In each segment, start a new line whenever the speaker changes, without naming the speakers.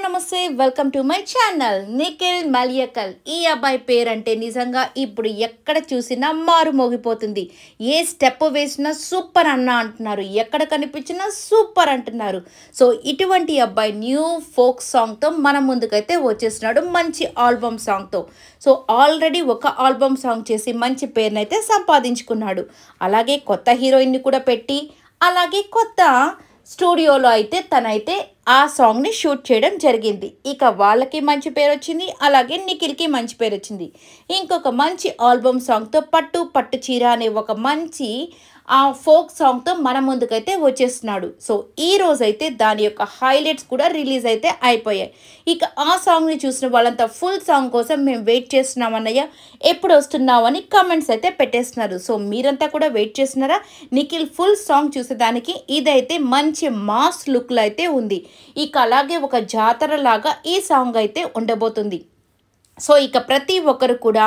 నమస్తే welcome to my channel Nikhil Maliyakal. ఈ అబ్బాయి పేరంటే నిజంగా ఇప్పుడు ఎక్కడ చూసినా మారు మోగిపోతుంది. ఏ స్టెప్ వేసినా సూపర్ అన్న అంటున్నారు, ఎక్కడ కనిపించినా సూపర్ అంటున్నారు. సో ఇటువంటి అబ్బాయి న్యూ ఫోక్ సాంగ్తో మన ముందుకైతే వచ్చేసినాడు, మంచి ఆల్బమ్ సాంగ్తో. సో ఆల్రెడీ ఒక ఆల్బమ్ సాంగ్ చేసి మంచి పేరునైతే సంపాదించుకున్నాడు. అలాగే కొత్త హీరోయిన్ని కూడా పెట్టి, అలాగే కొత్త స్టూడియోలో అయితే తనైతే ఆ సాంగ్ని షూట్ చేయడం జరిగింది. ఇక వాళ్ళకి మంచి పేరు వచ్చింది, అలాగే నిఖిల్కి మంచి పేరు వచ్చింది. ఇంకొక మంచి ఆల్బమ్ సాంగ్తో పట్టు పట్టు చీర అనే ఒక మంచి ఆ ఫోక్ సాంగ్తో మన ముందుకైతే వచ్చేస్తున్నాడు. సో ఈ రోజైతే దాని యొక్క హైలైట్స్ కూడా రిలీజ్ అయితే అయిపోయాయి. ఇక ఆ సాంగ్ని చూసిన వాళ్ళంతా ఫుల్ సాంగ్ కోసం మేము వెయిట్ చేస్తున్నాం అన్నయ్య, ఎప్పుడు వస్తున్నావు అని కామెంట్స్ అయితే పెట్టేస్తున్నారు. సో మీరంతా కూడా వెయిట్ చేస్తున్నారా నిఖిల్ ఫుల్ సాంగ్ చూసేదానికి? ఇదైతే మంచి మాస్ లుక్లో అయితే ఉంది. ఇక అలాగే ఒక జాతర లాగా ఈ సాంగ్ అయితే ఉండబోతుంది. సో ఇక ప్రతి ఒక్కరు కూడా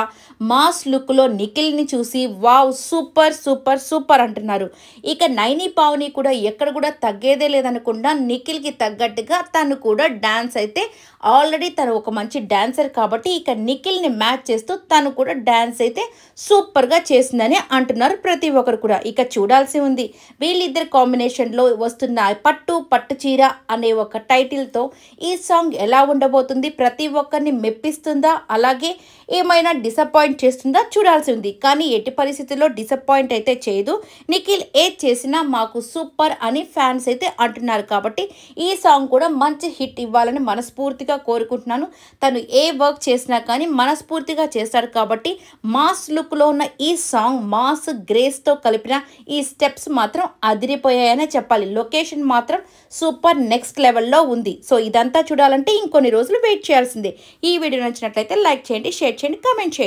మాస్ లుక్లో నిఖిల్ని చూసి వావ్ సూపర్ సూపర్ సూపర్ అంటున్నారు. ఇక నైని పావని కూడా ఎక్కడ కూడా తగ్గేదే లేదనకుండా నిఖిల్కి తగ్గట్టుగా తను కూడా డ్యాన్స్ అయితే ఆల్రెడీ తను ఒక మంచి డాన్సర్ కాబట్టి ఇక నిఖిల్ని మ్యాచ్ చేస్తూ తను కూడా డ్యాన్స్ అయితే సూపర్గా చేసిందని అంటున్నారు ప్రతి ఒక్కరు కూడా. ఇక చూడాల్సి ఉంది వీళ్ళిద్దరు కాంబినేషన్లో వస్తున్న పట్టు పట్టు చీర అనే ఒక టైటిల్తో ఈ సాంగ్ ఎలా ఉండబోతుంది, ప్రతి ఒక్కరిని మెప్పిస్తుందా, అలాగే ఏమైనా డిసప్పాయింట్ చేస్తుందా చూడాల్సి ఉంది. కానీ ఎట్టి పరిస్థితుల్లో డిసప్పాయింట్ అయితే చేయదు. నిఖిల్ ఏది చేసినా మాకు సూపర్ అని ఫ్యాన్స్ అయితే అంటున్నారు కాబట్టి ఈ సాంగ్ కూడా మంచి హిట్ ఇవ్వాలని మనస్ఫూర్తిగా కోరుకుంటున్నాను. తను ఏ వర్క్ చేసినా కానీ మనస్ఫూర్తిగా చేస్తాడు కాబట్టి మాస్ లుక్లో ఉన్న ఈ సాంగ్ మాస్ గ్రేస్తో కలిపిన ఈ స్టెప్స్ మాత్రం అదిరిపోయాయనే చెప్పాలి. లొకేషన్ మాత్రం సూపర్ నెక్స్ట్ లెవెల్లో ఉంది. సో ఇదంతా చూడాలంటే ఇంకొన్ని రోజులు వెయిట్ చేయాల్సిందే. ఈ వీడియో నచ్చినట్లయితే లైక్ చేయండి, షేర్ చేయండి, కామెంట్ చేయండి.